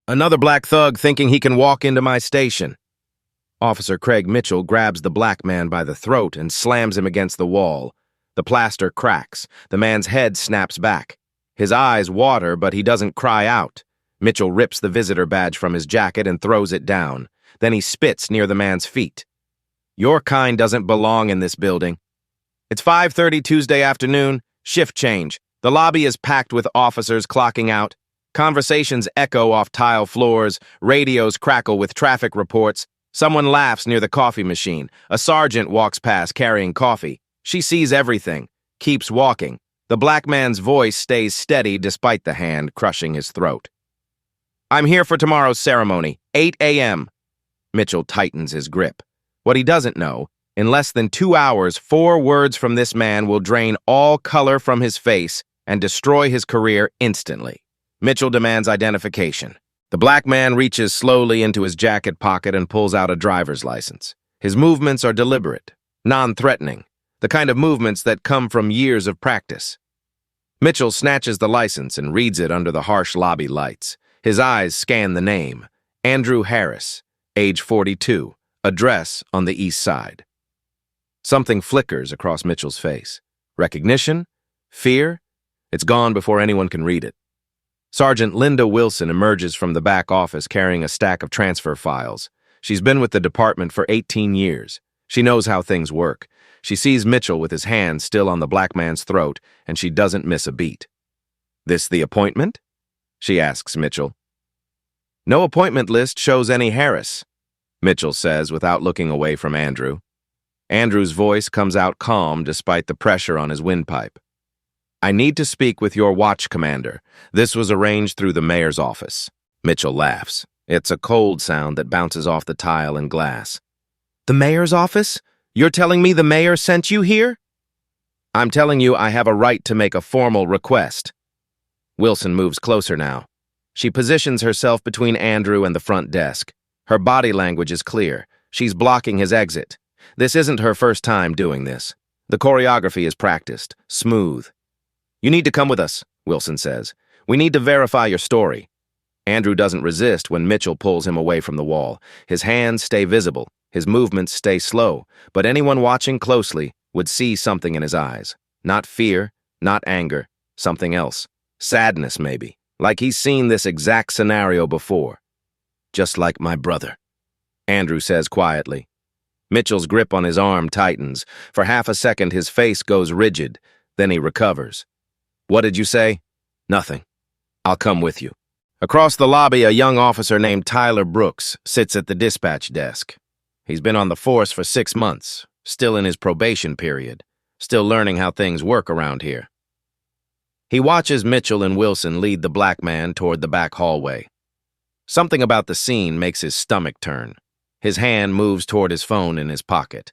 Another black thug thinking he can walk into my station. Officer Craig Mitchell grabs the black man by the throat and slams him against the wall. The plaster cracks. The man's head snaps back. His eyes water, but he doesn't cry out. Mitchell rips the visitor badge from his jacket and throws it down. Then he spits near the man's feet. Your kind doesn't belong in this building. It's 5:30 Tuesday afternoon, shift change. The lobby is packed with officers clocking out. Conversations echo off tile floors, radios crackle with traffic reports. Someone laughs near the coffee machine. A sergeant walks past carrying coffee. She sees everything, keeps walking. The black man's voice stays steady despite the hand crushing his throat. I'm here for tomorrow's ceremony, 8 a.m. Mitchell tightens his grip. What he doesn't know, in less than 2 hours, 4 words from this man will drain all color from his face and destroy his career instantly. Mitchell demands identification. The black man reaches slowly into his jacket pocket and pulls out a driver's license. His movements are deliberate, non-threatening, the kind of movements that come from years of practice. Mitchell snatches the license and reads it under the harsh lobby lights. His eyes scan the name. Andrew Harris, age 42, address on the east side. Something flickers across Mitchell's face. Recognition? Fear? It's gone before anyone can read it. Sergeant Linda Wilson emerges from the back office carrying a stack of transfer files. She's been with the department for 18 years. She knows how things work. She sees Mitchell with his hand still on the black man's throat, and she doesn't miss a beat. This the appointment? She asks Mitchell. No appointment list shows any Harris, Mitchell says without looking away from Andrew. Andrew's voice comes out calm despite the pressure on his windpipe. I need to speak with your watch commander. This was arranged through the mayor's office. Mitchell laughs. It's a cold sound that bounces off the tile and glass. The mayor's office? You're telling me the mayor sent you here? I'm telling you I have a right to make a formal request. Wilson moves closer now. She positions herself between Andrew and the front desk. Her body language is clear. She's blocking his exit. This isn't her first time doing this. The choreography is practiced, smooth. You need to come with us, Wilson says. We need to verify your story. Andrew doesn't resist when Mitchell pulls him away from the wall. His hands stay visible. His movements stay slow, but anyone watching closely would see something in his eyes. Not fear, not anger, something else. Sadness, maybe. Like he's seen this exact scenario before. Just like my brother, Andrew says quietly. Mitchell's grip on his arm tightens. For half a second, his face goes rigid. Then he recovers. What did you say? Nothing. I'll come with you. Across the lobby, a young officer named Tyler Brooks sits at the dispatch desk. He's been on the force for 6 months, still in his probation period, still learning how things work around here. He watches Mitchell and Wilson lead the black man toward the back hallway. Something about the scene makes his stomach turn. His hand moves toward his phone in his pocket.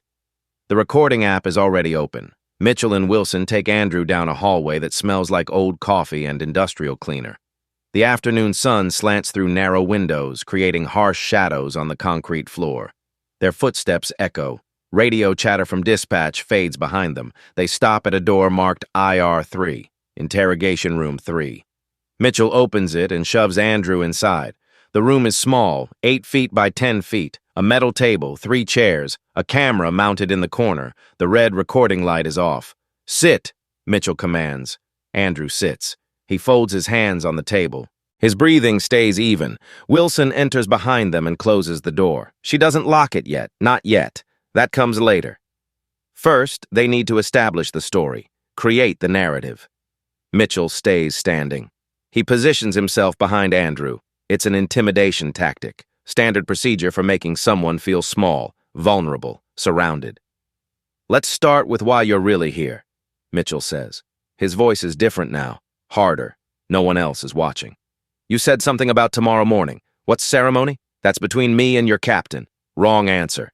The recording app is already open. Mitchell and Wilson take Andrew down a hallway that smells like old coffee and industrial cleaner. The afternoon sun slants through narrow windows, creating harsh shadows on the concrete floor. Their footsteps echo. Radio chatter from dispatch fades behind them. They stop at a door marked IR3, Interrogation Room 3. Mitchell opens it and shoves Andrew inside. The room is small, 8 feet by 10 feet. A metal table, 3 chairs, a camera mounted in the corner. The red recording light is off. Sit, Mitchell commands. Andrew sits. He folds his hands on the table. His breathing stays even. Wilson enters behind them and closes the door. She doesn't lock it yet, not yet. That comes later. First, they need to establish the story, create the narrative. Mitchell stays standing. He positions himself behind Andrew. It's an intimidation tactic. Standard procedure for making someone feel small, vulnerable, surrounded. Let's start with why you're really here, Mitchell says. His voice is different now, harder. No one else is watching. You said something about tomorrow morning. What's ceremony? That's between me and your captain. Wrong answer.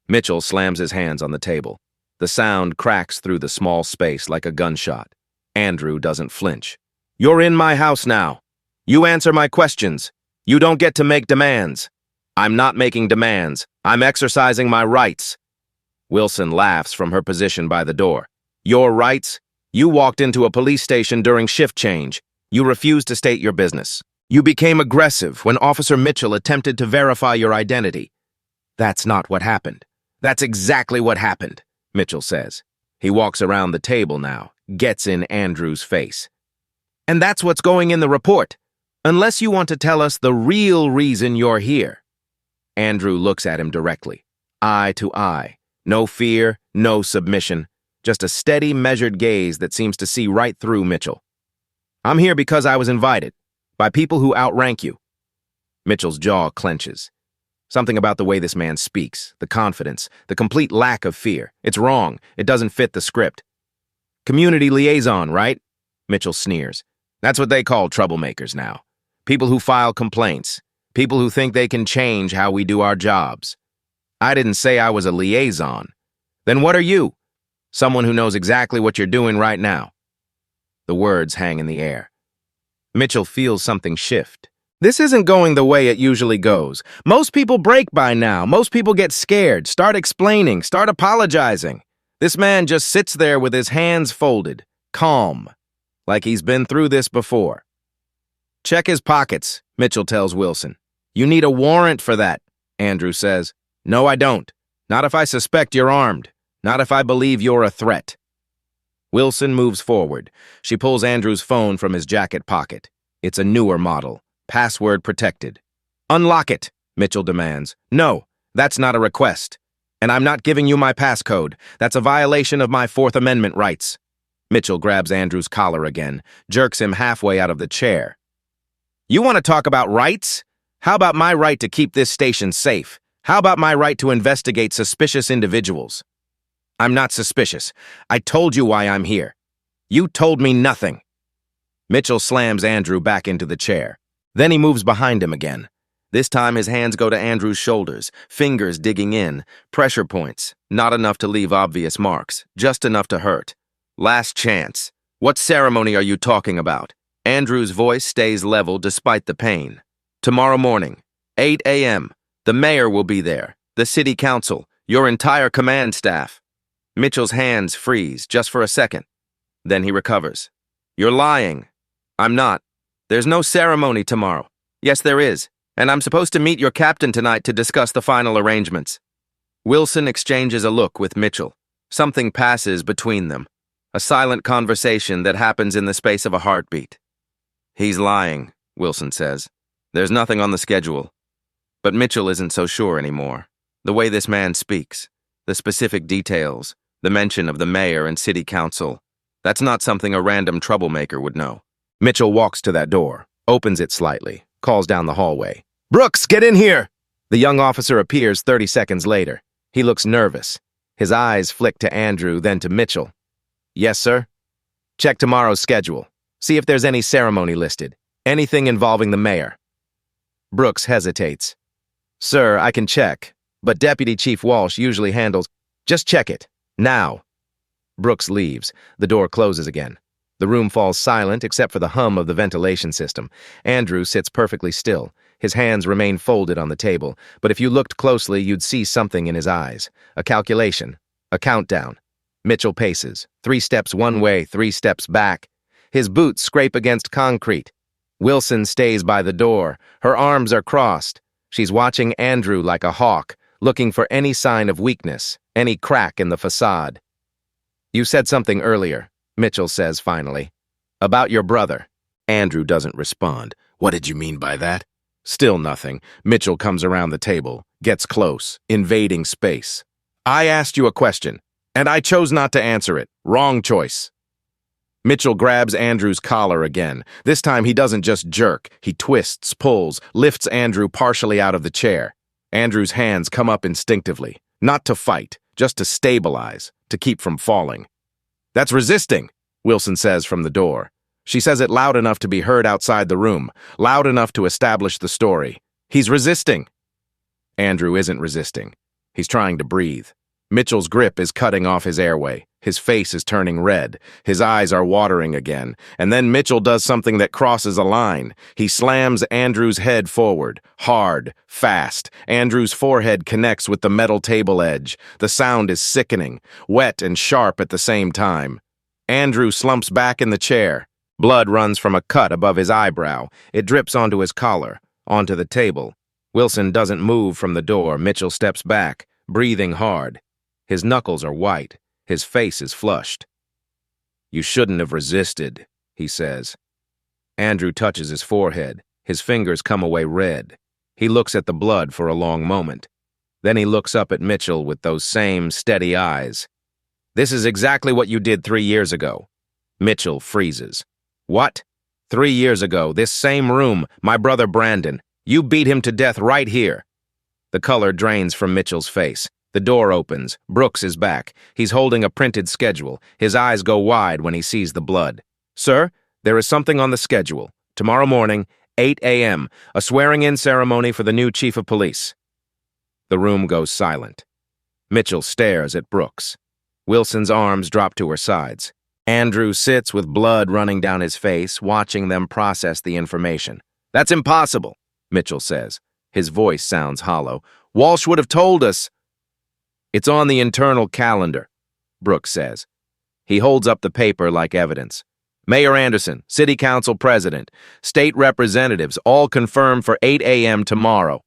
Mitchell slams his hands on the table. The sound cracks through the small space like a gunshot. Andrew doesn't flinch. You're in my house now. You answer my questions. You don't get to make demands. I'm not making demands. I'm exercising my rights. Wilson laughs from her position by the door. Your rights? You walked into a police station during shift change. You refused to state your business. You became aggressive when Officer Mitchell attempted to verify your identity. That's not what happened. That's exactly what happened, Mitchell says. He walks around the table now, gets in Andrew's face. And that's what's going in the report, unless you want to tell us the real reason you're here. Andrew looks at him directly, eye to eye. No fear, no submission, just a steady, measured gaze that seems to see right through Mitchell. I'm here because I was invited, by people who outrank you. Mitchell's jaw clenches. Something about the way this man speaks, the confidence, the complete lack of fear. It's wrong. It doesn't fit the script. Community liaison, right? Mitchell sneers. That's what they call troublemakers now. People who file complaints. People who think they can change how we do our jobs. I didn't say I was a liaison. Then what are you? Someone who knows exactly what you're doing right now. The words hang in the air. Mitchell feels something shift. This isn't going the way it usually goes. Most people break by now. Most people get scared, start explaining, start apologizing. This man just sits there with his hands folded, calm, like he's been through this before. Check his pockets, Mitchell tells Wilson. You need a warrant for that, Andrew says. No, I don't. Not if I suspect you're armed. Not if I believe you're a threat. Wilson moves forward. She pulls Andrew's phone from his jacket pocket. It's a newer model, password protected. Unlock it, Mitchell demands. No, that's not a request. And I'm not giving you my passcode. That's a violation of my Fourth Amendment rights. Mitchell grabs Andrew's collar again, jerks him halfway out of the chair. You want to talk about rights? How about my right to keep this station safe? How about my right to investigate suspicious individuals? I'm not suspicious. I told you why I'm here. You told me nothing. Mitchell slams Andrew back into the chair. Then he moves behind him again. This time his hands go to Andrew's shoulders, fingers digging in, pressure points, not enough to leave obvious marks, just enough to hurt. Last chance. What ceremony are you talking about? Andrew's voice stays level despite the pain. Tomorrow morning, 8 a.m., the mayor will be there, the city council, your entire command staff. Mitchell's hands freeze just for a second. Then he recovers. You're lying. I'm not. There's no ceremony tomorrow. Yes, there is. And I'm supposed to meet your captain tonight to discuss the final arrangements. Wilson exchanges a look with Mitchell. Something passes between them. A silent conversation that happens in the space of a heartbeat. He's lying, Wilson says. There's nothing on the schedule. But Mitchell isn't so sure anymore. The way this man speaks, the specific details, the mention of the mayor and city council, that's not something a random troublemaker would know. Mitchell walks to that door, opens it slightly, calls down the hallway. Brooks, get in here! The young officer appears 30 seconds later. He looks nervous. His eyes flick to Andrew, then to Mitchell. Yes, sir? Check tomorrow's schedule. See if there's any ceremony listed. Anything involving the mayor. Brooks hesitates. Sir, I can check, but Deputy Chief Walsh usually handles... Just check it. Now. Brooks leaves. The door closes again. The room falls silent except for the hum of the ventilation system. Andrew sits perfectly still. His hands remain folded on the table, but if you looked closely, you'd see something in his eyes. A calculation. A countdown. Mitchell paces. 3 steps one way, 3 steps back. His boots scrape against concrete. Wilson stays by the door. Her arms are crossed. She's watching Andrew like a hawk, looking for any sign of weakness, any crack in the facade. You said something earlier, Mitchell says finally. About your brother. Andrew doesn't respond. What did you mean by that? Still nothing. Mitchell comes around the table, gets close, invading space. I asked you a question, and I chose not to answer it. Wrong choice. Mitchell grabs Andrew's collar again. This time he doesn't just jerk. He twists, pulls, lifts Andrew partially out of the chair. Andrew's hands come up instinctively. Not to fight, just to stabilize, to keep from falling. That's resisting, Wilson says from the door. She says it loud enough to be heard outside the room, loud enough to establish the story. He's resisting. Andrew isn't resisting. He's trying to breathe. Mitchell's grip is cutting off his airway. His face is turning red. His eyes are watering again. And then Mitchell does something that crosses a line. He slams Andrew's head forward, hard, fast. Andrew's forehead connects with the metal table edge. The sound is sickening, wet and sharp at the same time. Andrew slumps back in the chair. Blood runs from a cut above his eyebrow. It drips onto his collar, onto the table. Wilson doesn't move from the door. Mitchell steps back, breathing hard. His knuckles are white. His face is flushed. "You shouldn't have resisted," he says. Andrew touches his forehead. His fingers come away red. He looks at the blood for a long moment. Then he looks up at Mitchell with those same steady eyes. "This is exactly what you did 3 years ago." Mitchell freezes. "What? 3 years ago, this same room, my brother Brandon. You beat him to death right here." The color drains from Mitchell's face. The door opens. Brooks is back. He's holding a printed schedule. His eyes go wide when he sees the blood. "Sir, there is something on the schedule. Tomorrow morning, 8 a.m., a swearing-in ceremony for the new chief of police." The room goes silent. Mitchell stares at Brooks. Wilson's arms drop to her sides. Andrew sits with blood running down his face, watching them process the information. "That's impossible," Mitchell says. His voice sounds hollow. "Walsh would have told us." "It's on the internal calendar," Brooks says. He holds up the paper like evidence. "Mayor Anderson, City Council President, state representatives, all confirmed for 8 a.m. tomorrow."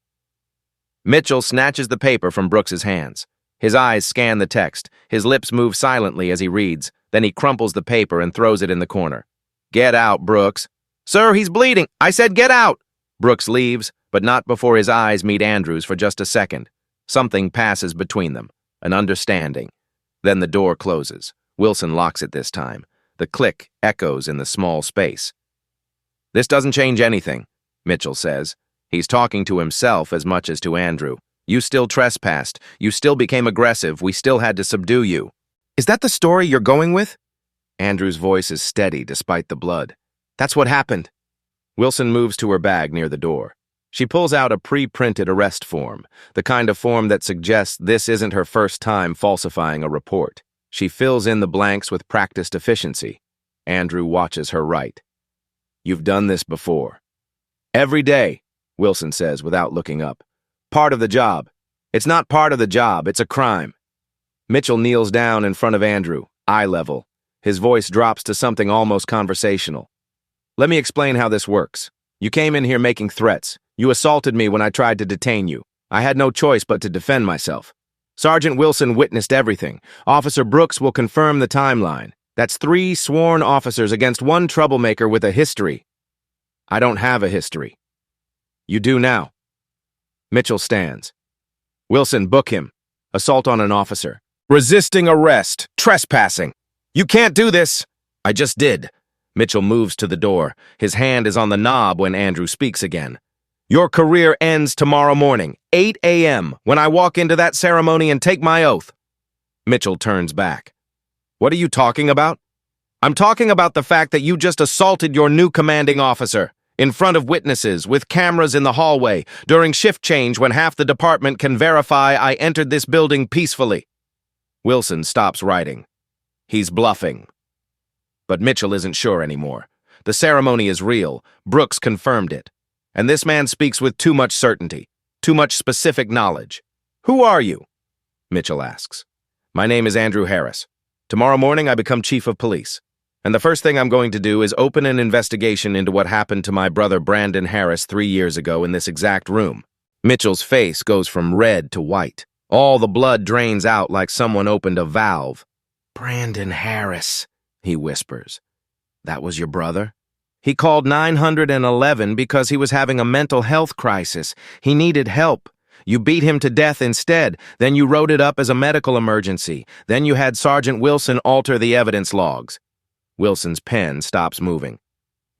Mitchell snatches the paper from Brooks's hands. His eyes scan the text. His lips move silently as he reads. Then he crumples the paper and throws it in the corner. "Get out, Brooks." "Sir, he's bleeding. I said get out." Brooks leaves, but not before his eyes meet Andrew's for just a second. Something passes between them, an understanding. Then the door closes. Wilson locks it this time. The click echoes in the small space. "This doesn't change anything," Mitchell says. He's talking to himself as much as to Andrew. "You still trespassed. You still became aggressive. We still had to subdue you." "Is that the story you're going with?" Andrew's voice is steady despite the blood. "That's what happened." Wilson moves to her bag near the door. She pulls out a pre-printed arrest form, the kind of form that suggests this isn't her first time falsifying a report. She fills in the blanks with practiced efficiency. Andrew watches her write. "You've done this before." "Every day," Wilson says without looking up. "Part of the job." "It's not part of the job, it's a crime." Mitchell kneels down in front of Andrew, eye level. His voice drops to something almost conversational. "Let me explain how this works. You came in here making threats. You assaulted me when I tried to detain you. I had no choice but to defend myself. Sergeant Wilson witnessed everything. Officer Brooks will confirm the timeline. That's 3 sworn officers against 1 troublemaker with a history. I don't have a history. You do now." Mitchell stands. "Wilson, book him. Assault on an officer. Resisting arrest. Trespassing. You can't do this." "I just did." Mitchell moves to the door. His hand is on the knob when Andrew speaks again. "Your career ends tomorrow morning, 8 a.m., when I walk into that ceremony and take my oath." Mitchell turns back. "What are you talking about?" "I'm talking about the fact that you just assaulted your new commanding officer, in front of witnesses, with cameras in the hallway, during shift change when half the department can verify I entered this building peacefully." Wilson stops writing. He's bluffing. But Mitchell isn't sure anymore. The ceremony is real. Brooks confirmed it. And this man speaks with too much certainty, too much specific knowledge. "Who are you?" Mitchell asks. "My name is Andrew Harris. Tomorrow morning I become chief of police. And the first thing I'm going to do is open an investigation into what happened to my brother Brandon Harris 3 years ago in this exact room." Mitchell's face goes from red to white. All the blood drains out like someone opened a valve. "Brandon Harris," he whispers. "That was your brother?" "He called 911 because he was having a mental health crisis. He needed help. You beat him to death instead. Then you wrote it up as a medical emergency. Then you had Sergeant Wilson alter the evidence logs." Wilson's pen stops moving.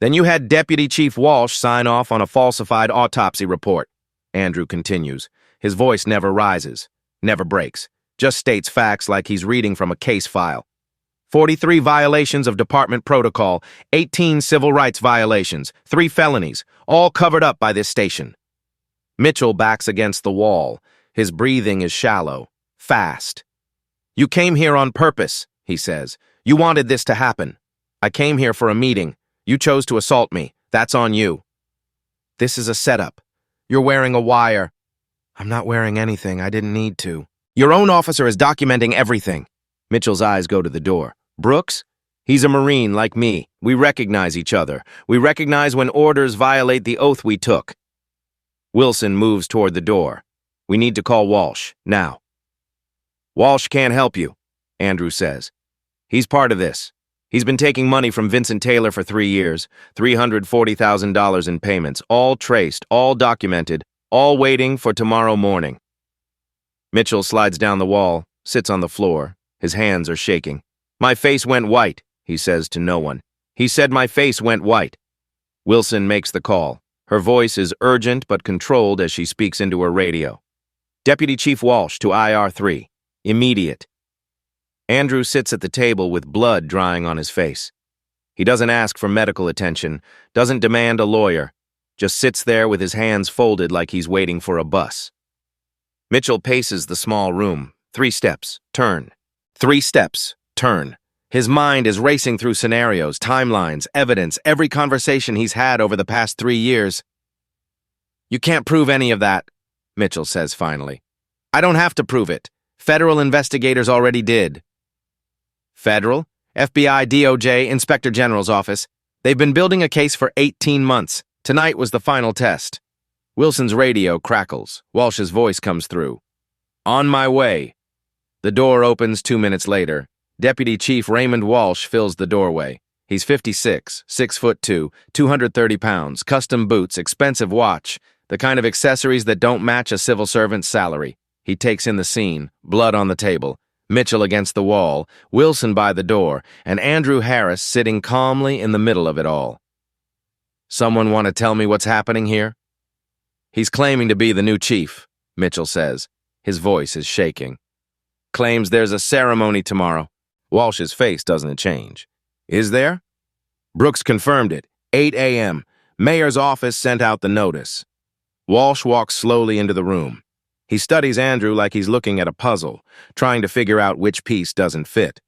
"Then you had Deputy Chief Walsh sign off on a falsified autopsy report." Andrew continues. His voice never rises, never breaks, just states facts like he's reading from a case file. 43 violations of department protocol, 18 civil rights violations, 3 felonies, all covered up by this station. Mitchell backs against the wall. His breathing is shallow, fast. "You came here on purpose," he says. "You wanted this to happen. I came here for a meeting. You chose to assault me. That's on you." "This is a setup. You're wearing a wire." "I'm not wearing anything. I didn't need to." "Your own officer is documenting everything." Mitchell's eyes go to the door. "Brooks?" He's a Marine like me. We recognize each other. We recognize when orders violate the oath we took. Wilson moves toward the door. We need to call Walsh, now. Walsh can't help you, Andrew says. He's part of this. He's been taking money from Vincent Taylor for 3 years, $340,000 in payments, all traced, all documented, all waiting for tomorrow morning. Mitchell slides down the wall, sits on the floor. His hands are shaking. My face went white, he says to no one. He said my face went white. Wilson makes the call. Her voice is urgent but controlled as she speaks into her radio. Deputy Chief Walsh to IR3. Immediate. Andrew sits at the table with blood drying on his face. He doesn't ask for medical attention, doesn't demand a lawyer, just sits there with his hands folded like he's waiting for a bus. Mitchell paces the small room. 3 steps, turn. 3 steps, turn. His mind is racing through scenarios, timelines, evidence, every conversation he's had over the past 3 years. You can't prove any of that, Mitchell says finally. I don't have to prove it. Federal investigators already did. Federal? FBI, DOJ, Inspector General's office. They've been building a case for 18 months. Tonight was the final test. Wilson's radio crackles. Walsh's voice comes through. On my way. The door opens 2 minutes later. Deputy Chief Raymond Walsh fills the doorway. He's 56, 6'2", 230 pounds, custom boots, expensive watch, the kind of accessories that don't match a civil servant's salary. He takes in the scene, blood on the table, Mitchell against the wall, Wilson by the door, and Andrew Harris sitting calmly in the middle of it all. Someone want to tell me what's happening here? He's claiming to be the new chief, Mitchell says. His voice is shaking. Claims there's a ceremony tomorrow. Walsh's face doesn't change. Is there? Brooks confirmed it. 8 a.m. Mayor's office sent out the notice. Walsh walks slowly into the room. He studies Andrew like he's looking at a puzzle, trying to figure out which piece doesn't fit.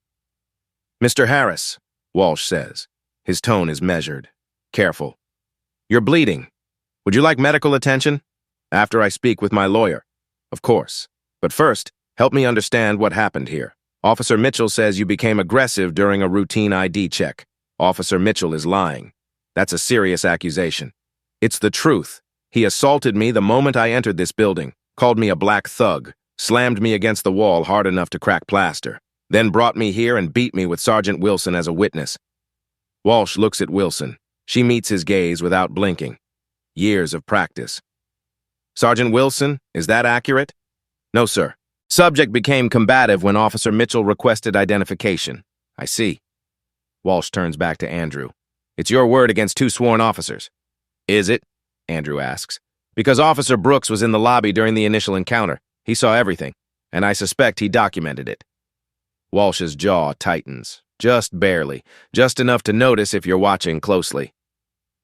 Mr. Harris, Walsh says. His tone is measured, careful. You're bleeding. Would you like medical attention? After I speak with my lawyer. Of course. But first, help me understand what happened here. Officer Mitchell says you became aggressive during a routine ID check. Officer Mitchell is lying. That's a serious accusation. It's the truth. He assaulted me the moment I entered this building, called me a black thug, slammed me against the wall hard enough to crack plaster, then brought me here and beat me with Sergeant Wilson as a witness. Walsh looks at Wilson. She meets his gaze without blinking. Years of practice. Sergeant Wilson, is that accurate? No, sir. Subject became combative when Officer Mitchell requested identification. I see. Walsh turns back to Andrew. It's your word against 2 sworn officers. Is it? Andrew asks. Because Officer Brooks was in the lobby during the initial encounter. He saw everything, and I suspect he documented it. Walsh's jaw tightens. Just barely. Just enough to notice if you're watching closely.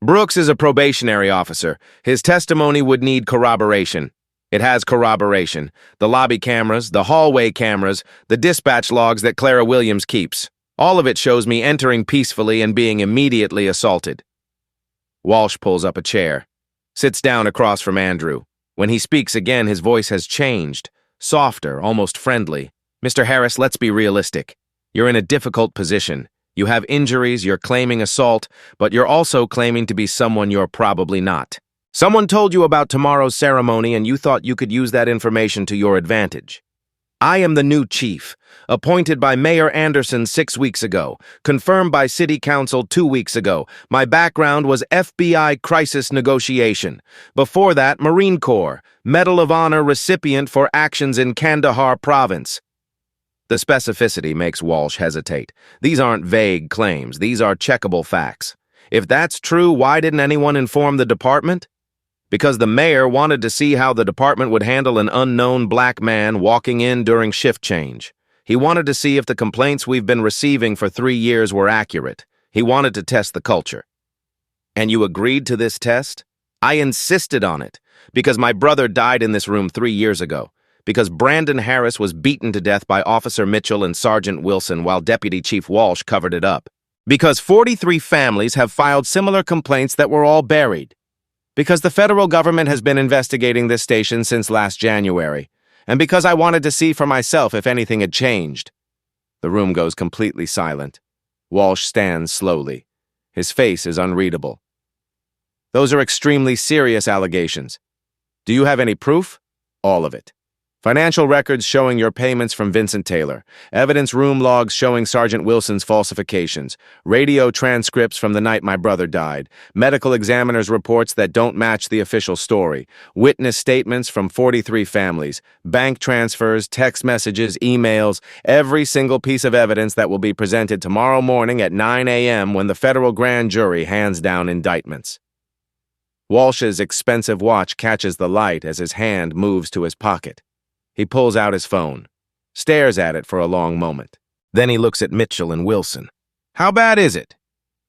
Brooks is a probationary officer. His testimony would need corroboration. It has corroboration. The lobby cameras, the hallway cameras, the dispatch logs that Clara Williams keeps. All of it shows me entering peacefully and being immediately assaulted. Walsh pulls up a chair, sits down across from Andrew. When he speaks again, his voice has changed, softer, almost friendly. Mr. Harris, let's be realistic. You're in a difficult position. You have injuries, you're claiming assault, but you're also claiming to be someone you're probably not. Someone told you about tomorrow's ceremony and you thought you could use that information to your advantage. I am the new chief, appointed by Mayor Anderson 6 weeks ago, confirmed by City Council 2 weeks ago. My background was FBI crisis negotiation. Before that, Marine Corps, Medal of Honor recipient for actions in Kandahar province. The specificity makes Walsh hesitate. These aren't vague claims, these are checkable facts. If that's true, why didn't anyone inform the department? Because the mayor wanted to see how the department would handle an unknown black man walking in during shift change. He wanted to see if the complaints we've been receiving for 3 years were accurate. He wanted to test the culture. And you agreed to this test? I insisted on it, because my brother died in this room 3 years ago, because Brandon Harris was beaten to death by Officer Mitchell and Sergeant Wilson while Deputy Chief Walsh covered it up, because 43 families have filed similar complaints that were all buried, because the federal government has been investigating this station since last January, and because I wanted to see for myself if anything had changed. The room goes completely silent. Walsh stands slowly. His face is unreadable. Those are extremely serious allegations. Do you have any proof? All of it. Financial records showing your payments from Vincent Taylor, evidence room logs showing Sergeant Wilson's falsifications, radio transcripts from the night my brother died, medical examiner's reports that don't match the official story, witness statements from 43 families, bank transfers, text messages, emails, every single piece of evidence that will be presented tomorrow morning at 9 a.m. when the federal grand jury hands down indictments. Walsh's expensive watch catches the light as his hand moves to his pocket. He pulls out his phone, stares at it for a long moment. Then he looks at Mitchell and Wilson. How bad is it?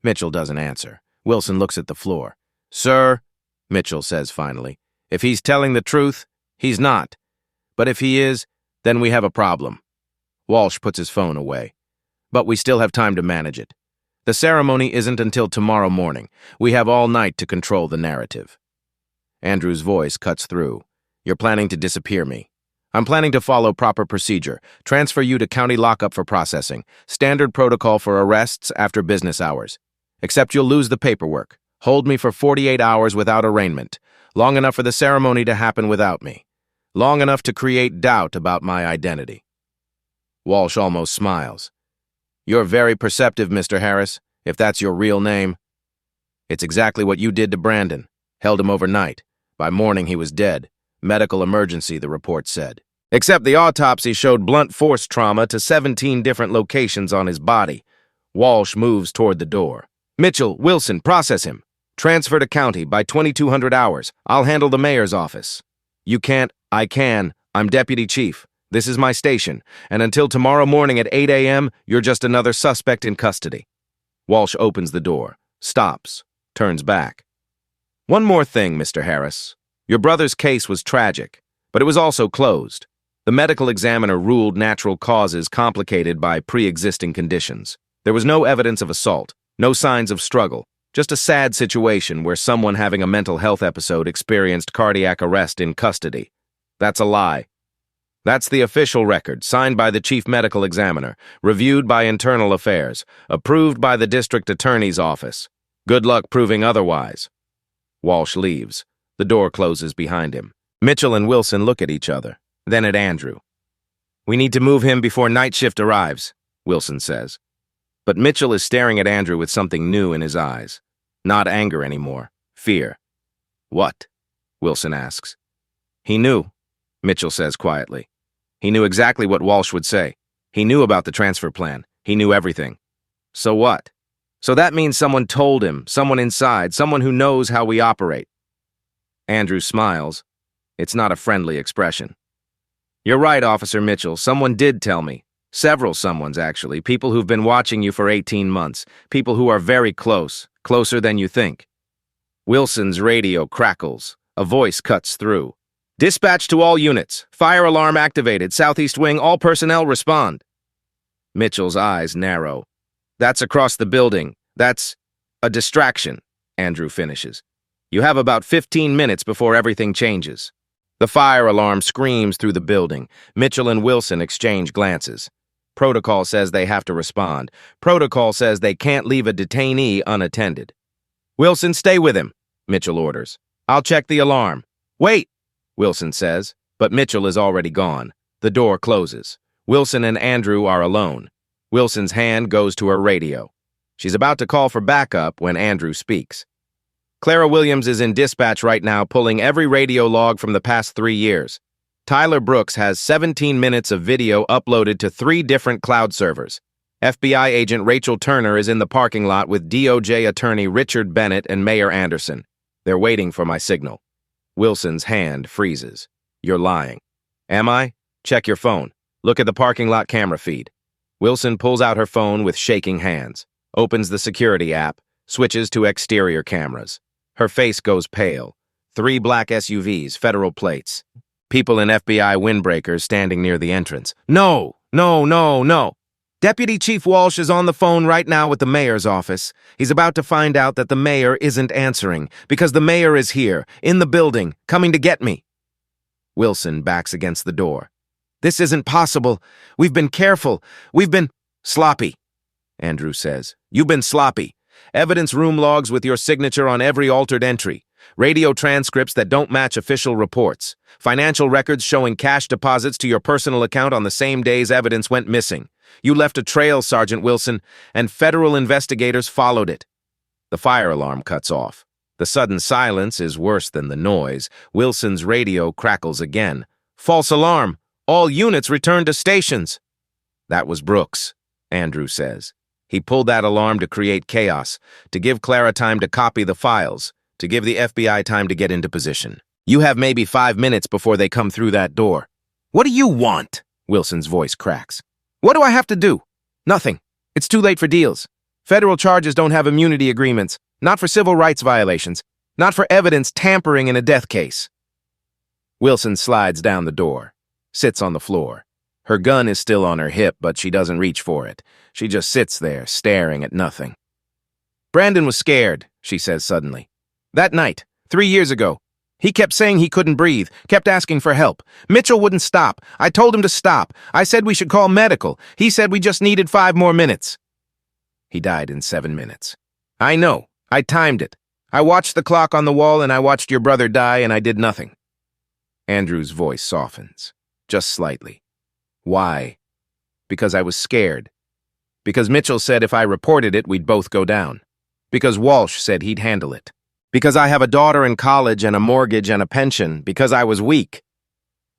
Mitchell doesn't answer. Wilson looks at the floor. Sir, Mitchell says finally, if he's telling the truth, he's not. But if he is, then we have a problem. Walsh puts his phone away. But we still have time to manage it. The ceremony isn't until tomorrow morning. We have all night to control the narrative. Andrew's voice cuts through. You're planning to disappear me. I'm planning to follow proper procedure, transfer you to county lockup for processing, standard protocol for arrests after business hours. Except you'll lose the paperwork. Hold me for 48 hours without arraignment, long enough for the ceremony to happen without me, long enough to create doubt about my identity. Walsh almost smiles. You're very perceptive, Mr. Harris, if that's your real name. It's exactly what you did to Brandon. Held him overnight. By morning he was dead. Medical emergency, the report said. Except the autopsy showed blunt force trauma to 17 different locations on his body. Walsh moves toward the door. Mitchell, Wilson, process him. Transfer to county by 2200 hours. I'll handle the mayor's office. You can't. I can. I'm deputy chief. This is my station. And until tomorrow morning at 8 a.m., you're just another suspect in custody. Walsh opens the door, stops, turns back. One more thing, Mr. Harris. Your brother's case was tragic, but it was also closed. The medical examiner ruled natural causes complicated by pre-existing conditions. There was no evidence of assault, no signs of struggle, just a sad situation where someone having a mental health episode experienced cardiac arrest in custody. That's a lie. That's the official record, signed by the chief medical examiner, reviewed by Internal Affairs, approved by the district attorney's office. Good luck proving otherwise. Walsh leaves. The door closes behind him. Mitchell and Wilson look at each other, then at Andrew. We need to move him before night shift arrives, Wilson says. But Mitchell is staring at Andrew with something new in his eyes. Not anger anymore, fear. What? Wilson asks. He knew, Mitchell says quietly. He knew exactly what Walsh would say. He knew about the transfer plan. He knew everything. So what? So that means someone told him, someone inside, someone who knows how we operate. Andrew smiles. It's not a friendly expression. You're right, Officer Mitchell. Someone did tell me. Several someones, actually. People who've been watching you for 18 months. People who are very close. Closer than you think. Wilson's radio crackles. A voice cuts through. Dispatch to all units. Fire alarm activated. Southeast wing. All personnel respond. Mitchell's eyes narrow. That's across the building. That's a distraction, Andrew finishes. You have about 15 minutes before everything changes. The fire alarm screams through the building. Mitchell and Wilson exchange glances. Protocol says they have to respond. Protocol says they can't leave a detainee unattended. Wilson, stay with him, Mitchell orders. I'll check the alarm. Wait, Wilson says, but Mitchell is already gone. The door closes. Wilson and Andrew are alone. Wilson's hand goes to her radio. She's about to call for backup when Andrew speaks. Clara Williams is in dispatch right now, pulling every radio log from the past 3 years. Tyler Brooks has 17 minutes of video uploaded to 3 different cloud servers. FBI agent Rachel Turner is in the parking lot with DOJ attorney Richard Bennett and Mayor Anderson. They're waiting for my signal. Wilson's hand freezes. You're lying. Am I? Check your phone. Look at the parking lot camera feed. Wilson pulls out her phone with shaking hands, opens the security app, switches to exterior cameras. Her face goes pale. 3 black SUVs, federal plates. People in FBI windbreakers standing near the entrance. No! Deputy Chief Walsh is on the phone right now with the mayor's office. He's about to find out that the mayor isn't answering, because the mayor is here, in the building, coming to get me. Wilson backs against the door. This isn't possible. We've been careful. We've been sloppy. Andrew says. You've been sloppy. Evidence room logs with your signature on every altered entry. Radio transcripts that don't match official reports. Financial records showing cash deposits to your personal account on the same days evidence went missing. You left a trail, Sergeant Wilson, and federal investigators followed it. The fire alarm cuts off. The sudden silence is worse than the noise. Wilson's radio crackles again. False alarm! All units return to stations! That was Brooks, Andrew says. He pulled that alarm to create chaos, to give Clara time to copy the files, to give the FBI time to get into position. You have maybe 5 minutes before they come through that door. What do you want? Wilson's voice cracks. What do I have to do? Nothing. It's too late for deals. Federal charges don't have immunity agreements, not for civil rights violations, not for evidence tampering in a death case. Wilson slides down the door, sits on the floor. Her gun is still on her hip, but she doesn't reach for it. She just sits there, staring at nothing. Brandon was scared, she says suddenly. That night, 3 years ago, he kept saying he couldn't breathe, kept asking for help. Mitchell wouldn't stop. I told him to stop. I said we should call medical. He said we just needed 5 more minutes. He died in 7 minutes. I know. I timed it. I watched the clock on the wall and I watched your brother die and I did nothing. Andrew's voice softens, just slightly. Why? Because I was scared. Because Mitchell said if I reported it, we'd both go down. Because Walsh said he'd handle it. Because I have a daughter in college and a mortgage and a pension. Because I was weak.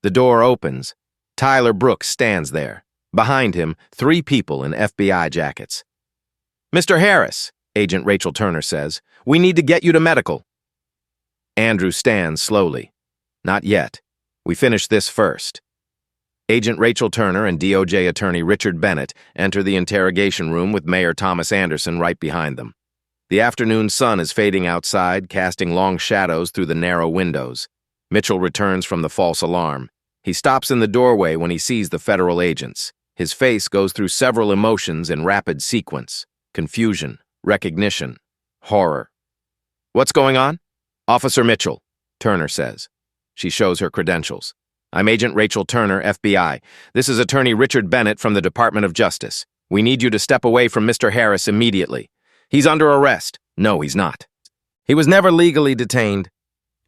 The door opens. Tyler Brooks stands there. Behind him, 3 people in FBI jackets. Mr. Harris, Agent Rachel Turner says, we need to get you to medical. Andrew stands slowly. Not yet. We finish this first. Agent Rachel Turner and DOJ attorney Richard Bennett enter the interrogation room with Mayor Thomas Anderson right behind them. The afternoon sun is fading outside, casting long shadows through the narrow windows. Mitchell returns from the false alarm. He stops in the doorway when he sees the federal agents. His face goes through several emotions in rapid sequence. Confusion, recognition, horror. What's going on? Officer Mitchell, Turner says. She shows her credentials. I'm Agent Rachel Turner, FBI. This is Attorney Richard Bennett from the Department of Justice. We need you to step away from Mr. Harris immediately. He's under arrest. No, he's not. He was never legally detained.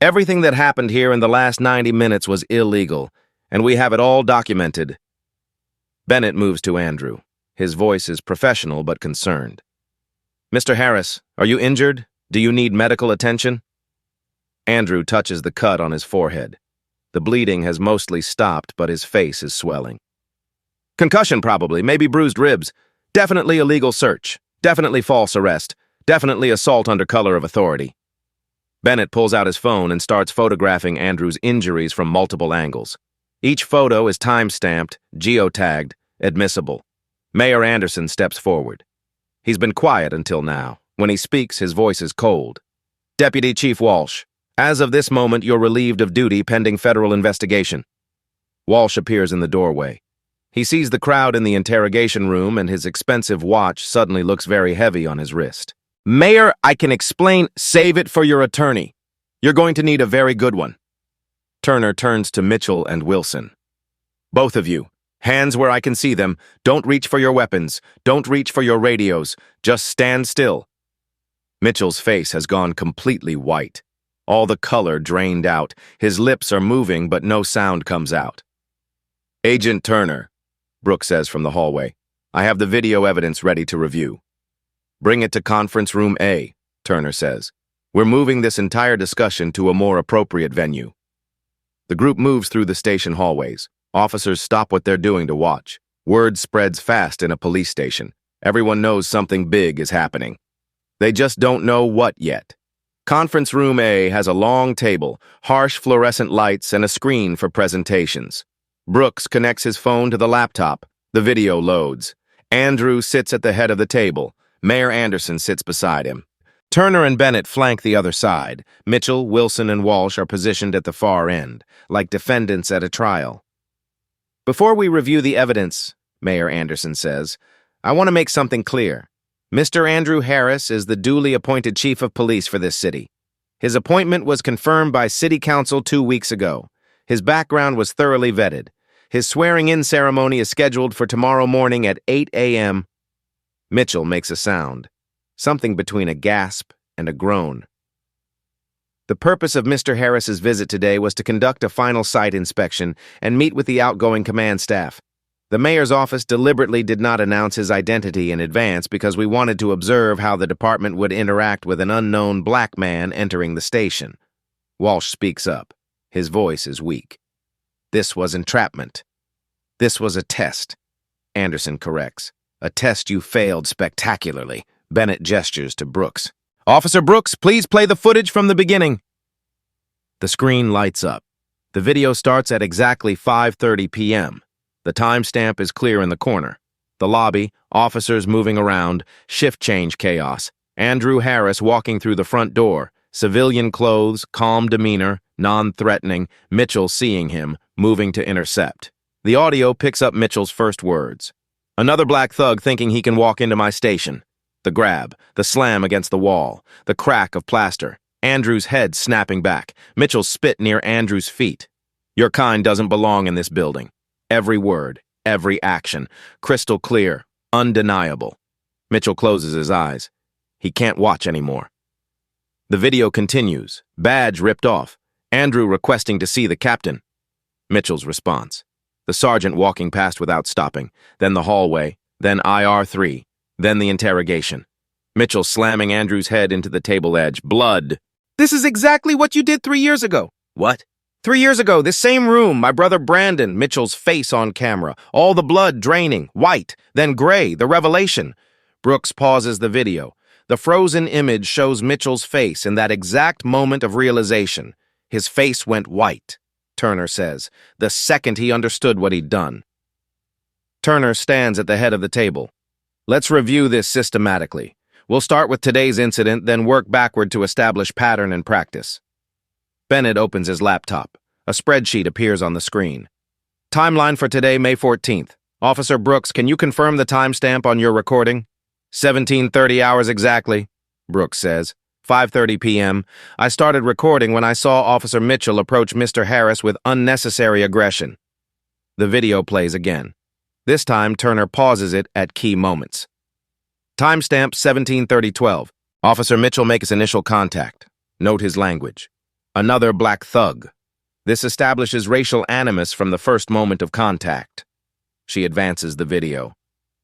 Everything that happened here in the last 90 minutes was illegal, and we have it all documented. Bennett moves to Andrew. His voice is professional but concerned. Mr. Harris, are you injured? Do you need medical attention? Andrew touches the cut on his forehead. The bleeding has mostly stopped, but his face is swelling. Concussion probably, maybe bruised ribs. Definitely illegal search. Definitely false arrest. Definitely assault under color of authority. Bennett pulls out his phone and starts photographing Andrew's injuries from multiple angles. Each photo is time-stamped, geotagged, admissible. Mayor Anderson steps forward. He's been quiet until now. When he speaks, his voice is cold. Deputy Chief Walsh, as of this moment, you're relieved of duty pending federal investigation. Walsh appears in the doorway. He sees the crowd in the interrogation room and his expensive watch suddenly looks very heavy on his wrist. Mayor, I can explain. Save it for your attorney. You're going to need a very good one. Turner turns to Mitchell and Wilson. Both of you, hands where I can see them. Don't reach for your weapons. Don't reach for your radios. Just stand still. Mitchell's face has gone completely white. All the color drained out. His lips are moving, but no sound comes out. Agent Turner, Brooks says from the hallway, I have the video evidence ready to review. Bring it to conference room A, Turner says. We're moving this entire discussion to a more appropriate venue. The group moves through the station hallways. Officers stop what they're doing to watch. Word spreads fast in a police station. Everyone knows something big is happening. They just don't know what yet. Conference room A has a long table, harsh fluorescent lights, and a screen for presentations. Brooks connects his phone to the laptop. The video loads. Andrew sits at the head of the table. Mayor Anderson sits beside him. Turner and Bennett flank the other side. Mitchell, Wilson, and Walsh are positioned at the far end, like defendants at a trial. Before we review the evidence, Mayor Anderson says, I want to make something clear. Mr. Andrew Harris is the duly appointed chief of police for this city. His appointment was confirmed by City Council 2 weeks ago. His background was thoroughly vetted. His swearing-in ceremony is scheduled for tomorrow morning at 8 a.m. Mitchell makes a sound, something between a gasp and a groan. The purpose of Mr. Harris's visit today was to conduct a final site inspection and meet with the outgoing command staff. The mayor's office deliberately did not announce his identity in advance because we wanted to observe how the department would interact with an unknown black man entering the station. Walsh speaks up. His voice is weak. This was entrapment. This was a test. Anderson corrects. A test you failed spectacularly. Bennett gestures to Brooks. Officer Brooks, please play the footage from the beginning. The screen lights up. The video starts at exactly 5:30 p.m. The timestamp is clear in the corner. The lobby, officers moving around, shift change chaos. Andrew Harris walking through the front door, civilian clothes, calm demeanor, non-threatening, Mitchell seeing him, moving to intercept. The audio picks up Mitchell's first words. Another black thug thinking he can walk into my station. The grab, the slam against the wall, the crack of plaster, Andrew's head snapping back, Mitchell's spit near Andrew's feet. Your kind doesn't belong in this building. Every word, every action, crystal clear, undeniable. Mitchell closes his eyes. He can't watch anymore. The video continues, badge ripped off, Andrew requesting to see the captain. Mitchell's response. The sergeant walking past without stopping, then the hallway, then IR3. Then the interrogation. Mitchell slamming Andrew's head into the table edge. Blood. This is exactly what you did 3 years ago. What? 3 years ago, this same room, my brother Brandon, Mitchell's face on camera. All the blood draining, white, then gray, the revelation. Brooks pauses the video. The frozen image shows Mitchell's face in that exact moment of realization. His face went white, Turner says, the second he understood what he'd done. Turner stands at the head of the table. Let's review this systematically. We'll start with today's incident, then work backward to establish pattern and practice. Bennett opens his laptop. A spreadsheet appears on the screen. Timeline for today, May 14th. Officer Brooks, can you confirm the timestamp on your recording? 17:30 hours exactly, Brooks says. 5:30 p.m. I started recording when I saw Officer Mitchell approach Mr. Harris with unnecessary aggression. The video plays again. This time, Turner pauses it at key moments. Timestamp 17:30:12. Officer Mitchell makes initial contact. Note his language. Another black thug. This establishes racial animus from the first moment of contact. She advances the video.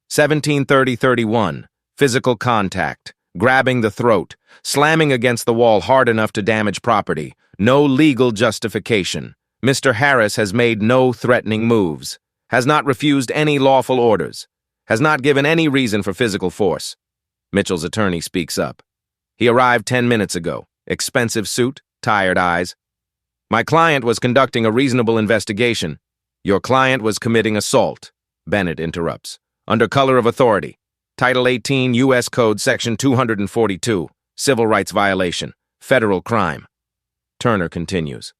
17:30:31. Physical contact. Grabbing the throat. Slamming against the wall hard enough to damage property. No legal justification. Mr. Harris has made no threatening moves. Has not refused any lawful orders, has not given any reason for physical force. Mitchell's attorney speaks up. He arrived 10 minutes ago. Expensive suit, tired eyes. My client was conducting a reasonable investigation. Your client was committing assault, Bennett interrupts. Under color of authority. Title 18 U.S. Code Section 242, Civil Rights Violation, Federal Crime. Turner continues.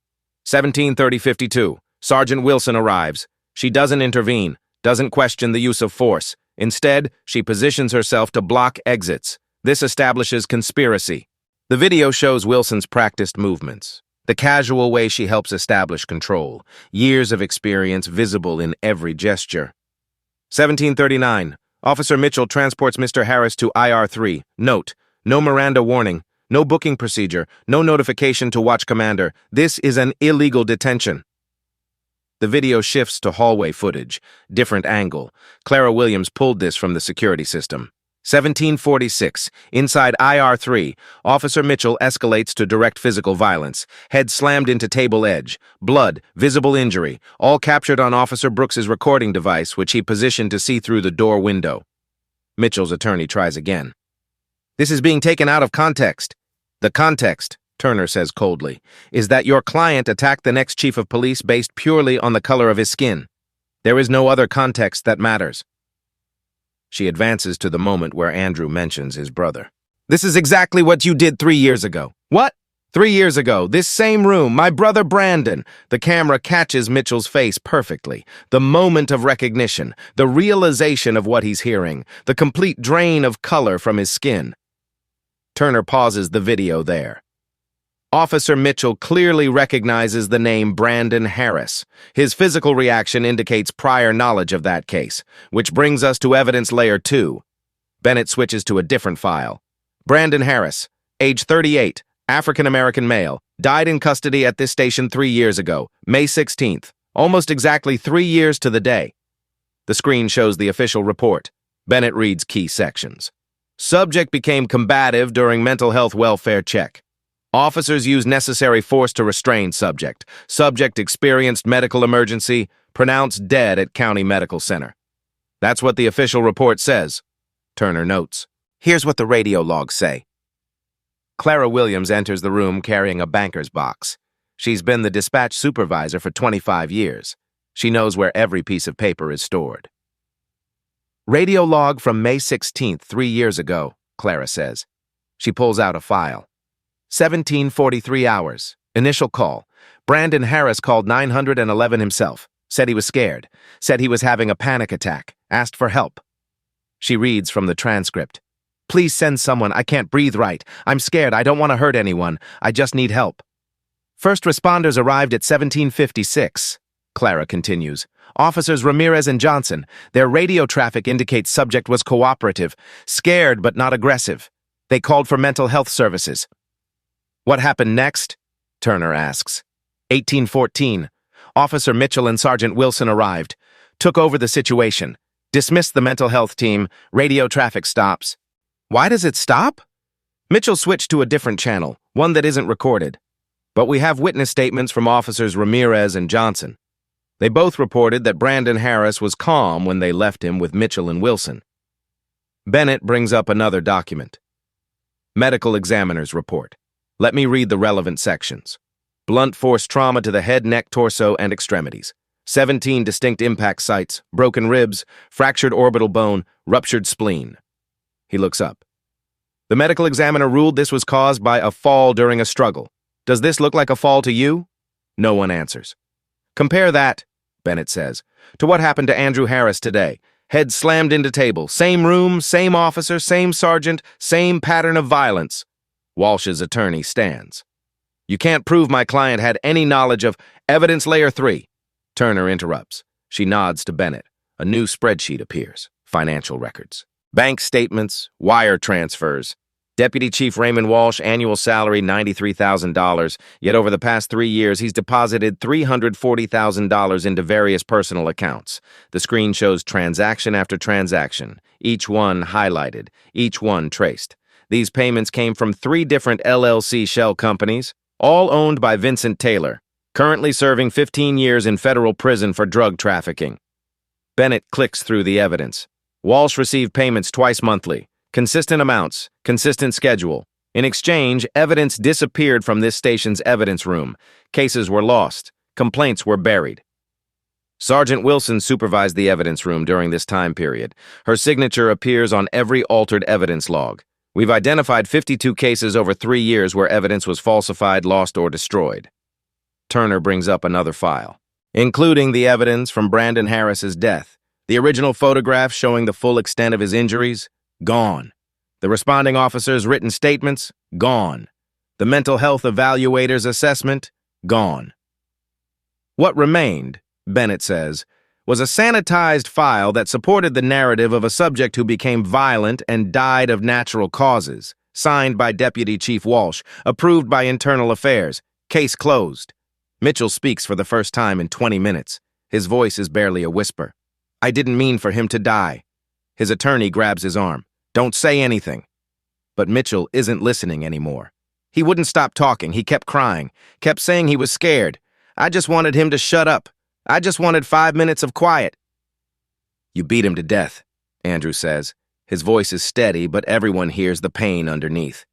17:30:52. Sergeant Wilson arrives. She doesn't intervene, doesn't question the use of force. Instead, she positions herself to block exits. This establishes conspiracy. The video shows Wilson's practiced movements, the casual way she helps establish control, years of experience visible in every gesture. 17:39. Officer Mitchell transports Mr. Harris to IR3. Note, no Miranda warning, no booking procedure, no notification to watch commander. This is an illegal detention. The video shifts to hallway footage, different angle. Clara Williams pulled this from the security system. 17:46. Inside IR3, Officer Mitchell escalates to direct physical violence. Head slammed into table edge. Blood, visible injury, all captured on Officer Brooks's recording device, which he positioned to see through the door window. Mitchell's attorney tries again. This is being taken out of context. The context, Turner says coldly, is that your client attacked the next chief of police based purely on the color of his skin. There is no other context that matters. She advances to the moment where Andrew mentions his brother. This is exactly what you did 3 years ago. What? 3 years ago, this same room, my brother Brandon. The camera catches Mitchell's face perfectly. The moment of recognition, the realization of what he's hearing, the complete drain of color from his skin. Turner pauses the video there. Officer Mitchell clearly recognizes the name Brandon Harris. His physical reaction indicates prior knowledge of that case, which brings us to evidence layer 2. Bennett switches to a different file. Brandon Harris, age 38, African-American male, died in custody at this station 3 years ago, May 16th, almost exactly 3 years to the day. The screen shows the official report. Bennett reads key sections. Subject became combative during mental health welfare check. Officers used necessary force to restrain subject. Subject experienced medical emergency, pronounced dead at County Medical Center. That's what the official report says. Turner notes. Here's what the radio logs say. Clara Williams enters the room carrying a banker's box. She's been the dispatch supervisor for 25 years. She knows where every piece of paper is stored. Radio log from May 16th, 3 years ago, Clara says. She pulls out a file. 17:43 hours. Initial call. Brandon Harris called 911 himself. Said he was scared. Said he was having a panic attack. Asked for help. She reads from the transcript. Please send someone. I can't breathe right. I'm scared. I don't want to hurt anyone. I just need help. First responders arrived at 17:56. Clara continues. Officers Ramirez and Johnson. Their radio traffic indicates subject was cooperative. Scared but not aggressive. They called for mental health services. What happened next? Turner asks. 18:14. Officer Mitchell and Sergeant Wilson arrived. Took over the situation. Dismissed the mental health team. Radio traffic stops. Why does it stop? Mitchell switched to a different channel, one that isn't recorded. But we have witness statements from officers Ramirez and Johnson. They both reported that Brandon Harris was calm when they left him with Mitchell and Wilson. Bennett brings up another document. Medical examiner's report. Let me read the relevant sections. Blunt force trauma to the head, neck, torso, and extremities. 17 distinct impact sites, broken ribs, fractured orbital bone, ruptured spleen. He looks up. The medical examiner ruled this was caused by a fall during a struggle. Does this look like a fall to you? No one answers. Compare that, Bennett says, to what happened to Andrew Harris today. Head slammed into table. Same room, same officer, same sergeant, same pattern of violence. Walsh's attorney stands. You can't prove my client had any knowledge of evidence layer 3. Turner interrupts. She nods to Bennett. A new spreadsheet appears. Financial records. Bank statements, wire transfers. Deputy Chief Raymond Walsh, annual salary $93,000, yet over the past 3 years he's deposited $340,000 into various personal accounts. The screen shows transaction after transaction, each one highlighted, each one traced. These payments came from 3 different LLC shell companies, all owned by Vincent Taylor, currently serving 15 years in federal prison for drug trafficking. Bennett clicks through the evidence. Walsh received payments twice monthly. Consistent amounts, consistent schedule. In exchange, evidence disappeared from this station's evidence room. Cases were lost. Complaints were buried. Sergeant Wilson supervised the evidence room during this time period. Her signature appears on every altered evidence log. We've identified 52 cases over 3 years where evidence was falsified, lost, or destroyed. Turner brings up another file, including the evidence from Brandon Harris's death. The original photograph showing the full extent of his injuries, gone. The responding officer's written statements, gone. The mental health evaluator's assessment, gone. What remained, Bennett says, was a sanitized file that supported the narrative of a subject who became violent and died of natural causes, signed by Deputy Chief Walsh, approved by Internal Affairs, case closed. Mitchell speaks for the first time in 20 minutes. His voice is barely a whisper. I didn't mean for him to die. His attorney grabs his arm. Don't say anything. But Mitchell isn't listening anymore. He wouldn't stop talking. He kept crying, kept saying he was scared. I just wanted him to shut up. I just wanted 5 minutes of quiet. You beat him to death, Andrew says. His voice is steady, but everyone hears the pain underneath.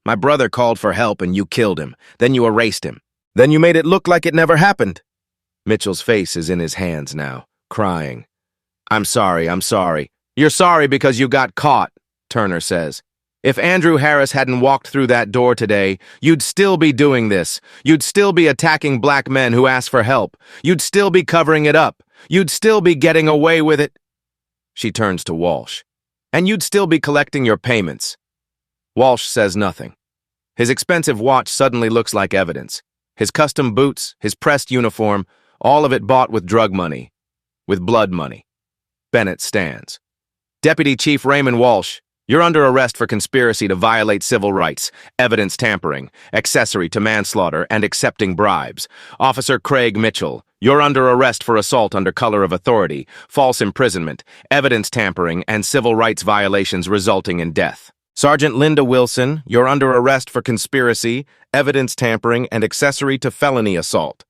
My brother called for help and you killed him. Then you erased him. Then you made it look like it never happened. Mitchell's face is in his hands now, crying. I'm sorry. You're sorry because you got caught, Turner says. If Andrew Harris hadn't walked through that door today, you'd still be doing this. You'd still be attacking black men who ask for help. You'd still be covering it up. You'd still be getting away with it. She turns to Walsh. And you'd still be collecting your payments. Walsh says nothing. His expensive watch suddenly looks like evidence. His custom boots, his pressed uniform, all of it bought with drug money, with blood money. Bennett stands. Deputy Chief Raymond Walsh, You're under arrest for conspiracy to violate civil rights, evidence tampering, accessory to manslaughter, and accepting bribes. Officer Craig Mitchell, you're under arrest for assault under color of authority, false imprisonment, evidence tampering, and civil rights violations resulting in death. Sergeant Linda Wilson, you're under arrest for conspiracy, evidence tampering, and accessory to felony assault.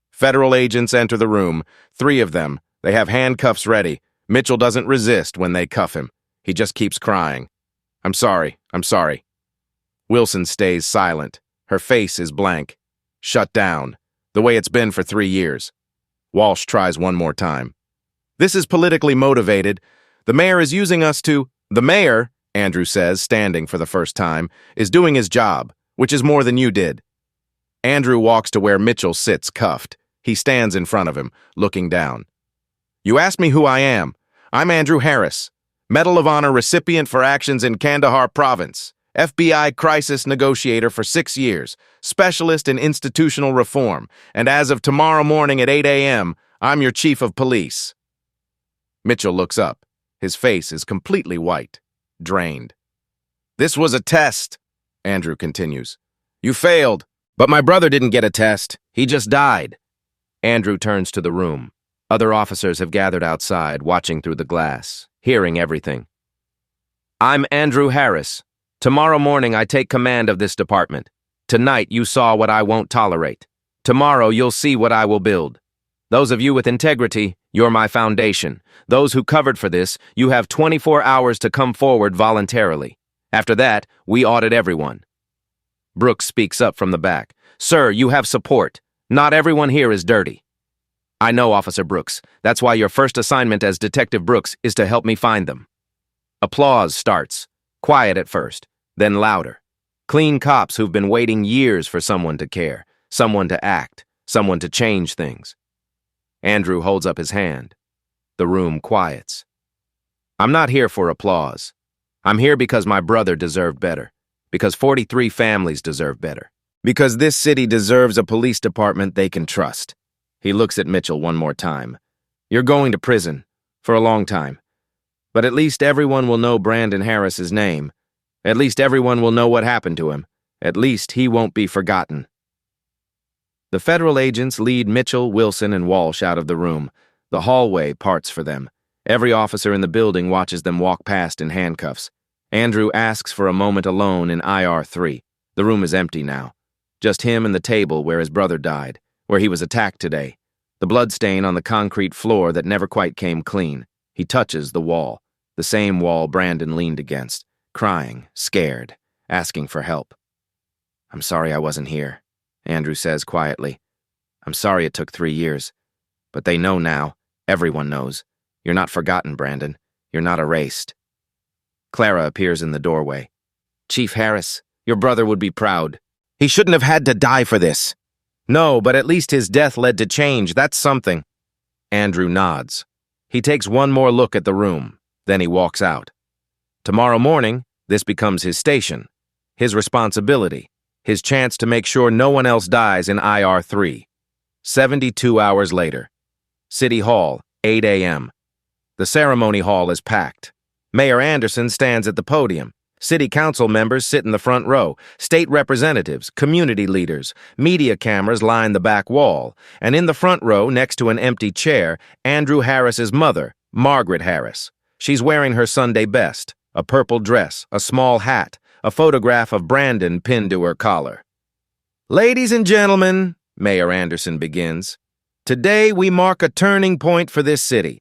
Federal agents enter the room, 3 of them. They have handcuffs ready. Mitchell doesn't resist when they cuff him. He just keeps crying. I'm sorry. Wilson stays silent. Her face is blank. Shut down. The way it's been for 3 years. Walsh tries one more time. This is politically motivated. The mayor is using us to... The mayor, Andrew says, standing for the first time, is doing his job, which is more than you did. Andrew walks to where Mitchell sits cuffed. He stands in front of him, looking down. You asked me who I am. I'm Andrew Harris. Medal of Honor recipient for actions in Kandahar Province, FBI crisis negotiator for 6 years, specialist in institutional reform, and as of tomorrow morning at 8 a.m., I'm your chief of police. Mitchell looks up. His face is completely white, drained. This was a test, Andrew continues. You failed, but my brother didn't get a test. He just died. Andrew turns to the room. Other officers have gathered outside, watching through the glass, hearing everything. I'm Andrew Harris. Tomorrow morning I take command of this department. Tonight you saw what I won't tolerate. Tomorrow you'll see what I will build. Those of you with integrity, you're my foundation. Those who covered for this, you have 24 hours to come forward voluntarily. After that, we audit everyone. Brooks speaks up from the back. Sir, you have support. Not everyone here is dirty. I know, Officer Brooks. That's why your first assignment as Detective Brooks is to help me find them. Applause starts. Quiet at first, then louder. Clean cops who've been waiting years for someone to care, someone to act, someone to change things. Andrew holds up his hand. The room quiets. I'm not here for applause. I'm here because my brother deserved better. Because 43 families deserve better. Because this city deserves a police department they can trust. He looks at Mitchell one more time. You're going to prison. For a long time. But at least everyone will know Brandon Harris's name. At least everyone will know what happened to him. At least he won't be forgotten. The federal agents lead Mitchell, Wilson, and Walsh out of the room. The hallway parts for them. Every officer in the building watches them walk past in handcuffs. Andrew asks for a moment alone in IR3. The room is empty now. Just him and the table where his brother died. Where he was attacked today. The bloodstain on the concrete floor that never quite came clean. He touches the wall, the same wall Brandon leaned against, crying, scared, asking for help. I'm sorry I wasn't here, Andrew says quietly. I'm sorry it took 3 years. But they know now. Everyone knows. You're not forgotten, Brandon. You're not erased. Clara appears in the doorway. Chief Harris, your brother would be proud. He shouldn't have had to die for this. No, but at least his death led to change. That's something. Andrew nods. He takes one more look at the room. Then he walks out. Tomorrow morning, this becomes his station. His responsibility. His chance to make sure no one else dies in IR3. 72 hours later. City Hall, 8 a.m. The ceremony hall is packed. Mayor Anderson stands at the podium. City council members sit in the front row. State representatives, community leaders, media cameras line the back wall. And in the front row, next to an empty chair, Andrew Harris's mother, Margaret Harris. She's wearing her Sunday best, a purple dress, a small hat, a photograph of Brandon pinned to her collar. Ladies and gentlemen, Mayor Anderson begins, today we mark a turning point for this city.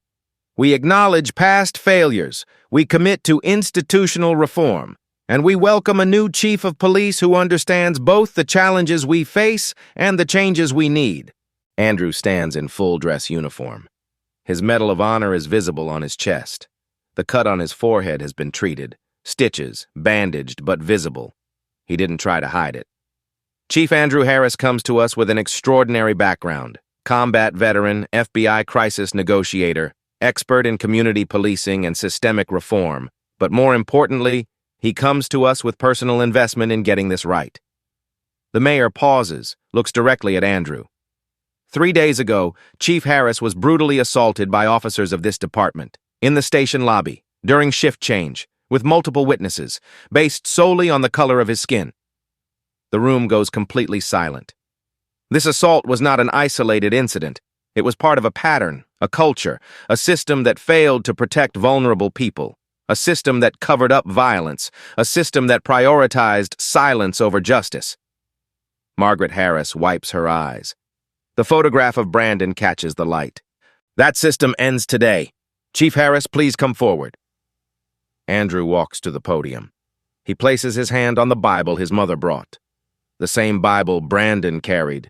We acknowledge past failures, we commit to institutional reform, and we welcome a new chief of police who understands both the challenges we face and the changes we need. Andrew stands in full dress uniform. His Medal of Honor is visible on his chest. The cut on his forehead has been treated, stitches, bandaged, but visible. He didn't try to hide it. Chief Andrew Harris comes to us with an extraordinary background. Combat veteran, FBI crisis negotiator, expert in community policing and systemic reform, but more importantly, he comes to us with personal investment in getting this right. The mayor pauses, looks directly at Andrew. 3 days ago, Chief Harris was brutally assaulted by officers of this department, in the station lobby, during shift change, with multiple witnesses, based solely on the color of his skin. The room goes completely silent. This assault was not an isolated incident. It was part of a pattern, a culture, a system that failed to protect vulnerable people, a system that covered up violence, a system that prioritized silence over justice. Margaret Harris wipes her eyes. The photograph of Brandon catches the light. That system ends today. Chief Harris, please come forward. Andrew walks to the podium. He places his hand on the Bible his mother brought, the same Bible Brandon carried.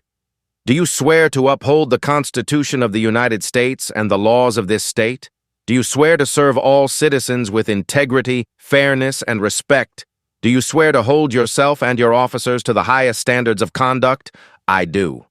Do you swear to uphold the Constitution of the United States and the laws of this state? Do you swear to serve all citizens with integrity, fairness, and respect? Do you swear to hold yourself and your officers to the highest standards of conduct? I do.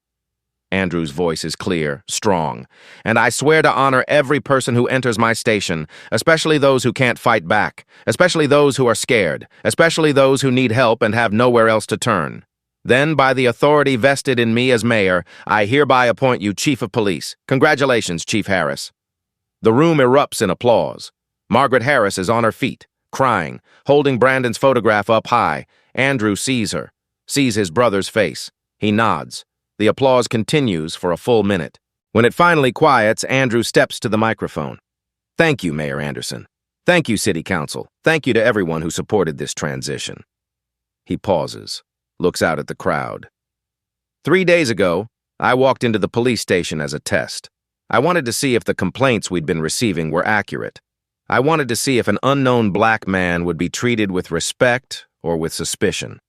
Andrew's voice is clear, strong, and I swear to honor every person who enters my station, especially those who can't fight back, especially those who are scared, especially those who need help and have nowhere else to turn. Then, by the authority vested in me as mayor, I hereby appoint you chief of police. Congratulations, Chief Harris. The room erupts in applause. Margaret Harris is on her feet, crying, holding Brandon's photograph up high. Andrew sees her, sees his brother's face. He nods. The applause continues for a full minute. When it finally quiets, Andrew steps to the microphone. Thank you, Mayor Anderson. Thank you, City Council. Thank you to everyone who supported this transition. He pauses, looks out at the crowd. 3 days ago, I walked into the police station as a test. I wanted to see if the complaints we'd been receiving were accurate. I wanted to see if an unknown black man would be treated with respect or with suspicion.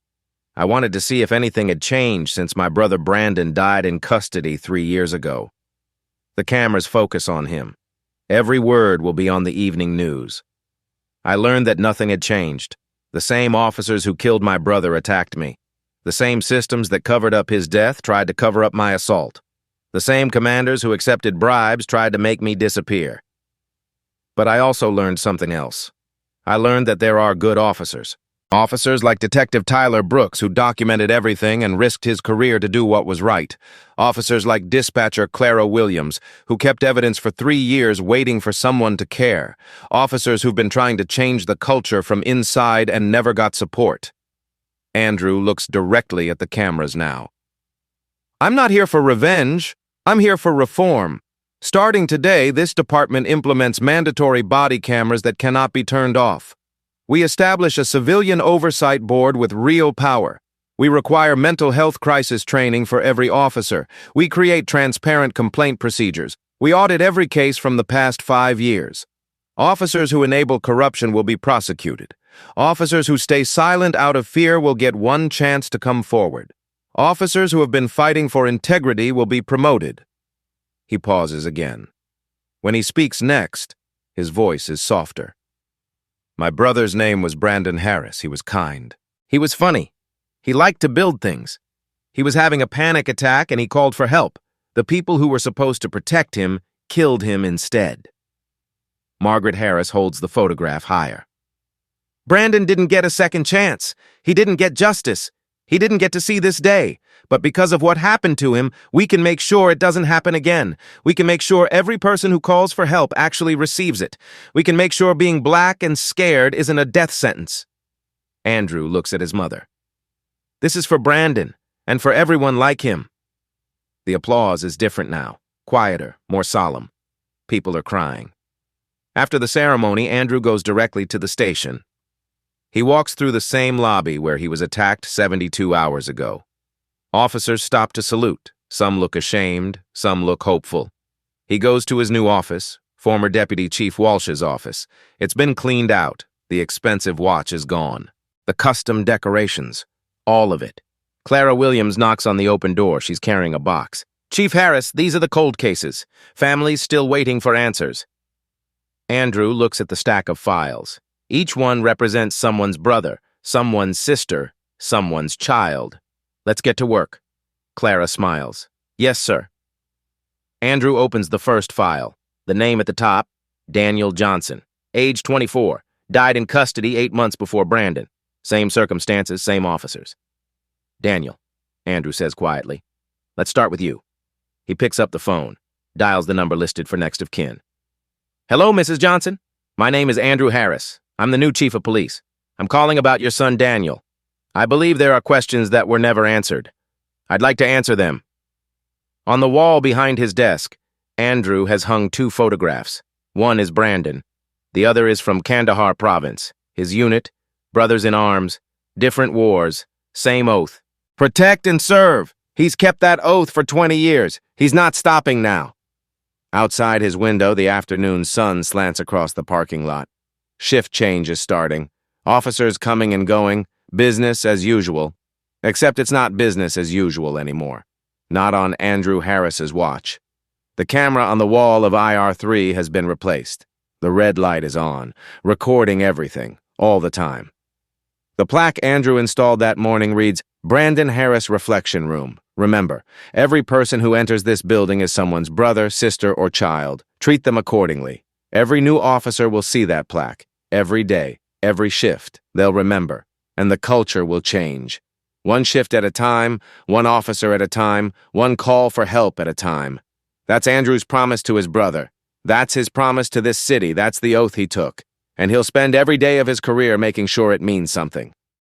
I wanted to see if anything had changed since my brother Brandon died in custody 3 years ago. The cameras focus on him. Every word will be on the evening news. I learned that nothing had changed. The same officers who killed my brother attacked me. The same systems that covered up his death tried to cover up my assault. The same commanders who accepted bribes tried to make me disappear. But I also learned something else. I learned that there are good officers. Officers like Detective Tyler Brooks, who documented everything and risked his career to do what was right. Officers like Dispatcher Clara Williams, who kept evidence for 3 years waiting for someone to care. Officers who've been trying to change the culture from inside and never got support. Andrew looks directly at the cameras now. I'm not here for revenge. I'm here for reform. Starting today, this department implements mandatory body cameras that cannot be turned off. We establish a civilian oversight board with real power. We require mental health crisis training for every officer. We create transparent complaint procedures. We audit every case from the past 5 years. Officers who enable corruption will be prosecuted. Officers who stay silent out of fear will get one chance to come forward. Officers who have been fighting for integrity will be promoted. He pauses again. When he speaks next, his voice is softer. My brother's name was Brandon Harris. He was kind. He was funny. He liked to build things. He was having a panic attack and he called for help. The people who were supposed to protect him killed him instead. Margaret Harris holds the photograph higher. Brandon didn't get a second chance. He didn't get justice. He didn't get to see this day. But because of what happened to him, we can make sure it doesn't happen again. We can make sure every person who calls for help actually receives it. We can make sure being black and scared isn't a death sentence. Andrew looks at his mother. This is for Brandon, and for everyone like him. The applause is different now, quieter, more solemn. People are crying. After the ceremony, Andrew goes directly to the station. He walks through the same lobby where he was attacked 72 hours ago. Officers stop to salute. Some look ashamed, some look hopeful. He goes to his new office, former Deputy Chief Walsh's office. It's been cleaned out. The expensive watch is gone. The custom decorations, all of it. Clara Williams knocks on the open door. She's carrying a box. Chief Harris, these are the cold cases. Families still waiting for answers. Andrew looks at the stack of files. Each one represents someone's brother, someone's sister, someone's child. Let's get to work. Clara smiles. Yes, sir. Andrew opens the first file. The name at the top, Daniel Johnson. Age 24. Died in custody 8 months before Brandon. Same circumstances, same officers. Daniel, Andrew says quietly. Let's start with you. He picks up the phone, dials the number listed for next of kin. Hello, Mrs. Johnson. My name is Andrew Harris. I'm the new chief of police. I'm calling about your son Daniel. I believe there are questions that were never answered. I'd like to answer them. On the wall behind his desk, Andrew has hung 2 photographs. One is Brandon. The other is from Kandahar province. His unit, brothers in arms, different wars, same oath. Protect and serve. He's kept that oath for 20 years. He's not stopping now. Outside his window, the afternoon sun slants across the parking lot. Shift change is starting. Officers coming and going. Business as usual. Except it's not business as usual anymore. Not on Andrew Harris's watch. The camera on the wall of IR3 has been replaced. The red light is on, recording everything, all the time. The plaque Andrew installed that morning reads, Brandon Harris Reflection Room. Remember, every person who enters this building is someone's brother, sister, or child. Treat them accordingly. Every new officer will see that plaque. Every day, every shift, they'll remember. And the culture will change. One shift at a time, one officer at a time, one call for help at a time. That's Andrew's promise to his brother. That's his promise to this city. That's the oath he took. And he'll spend every day of his career making sure it means something.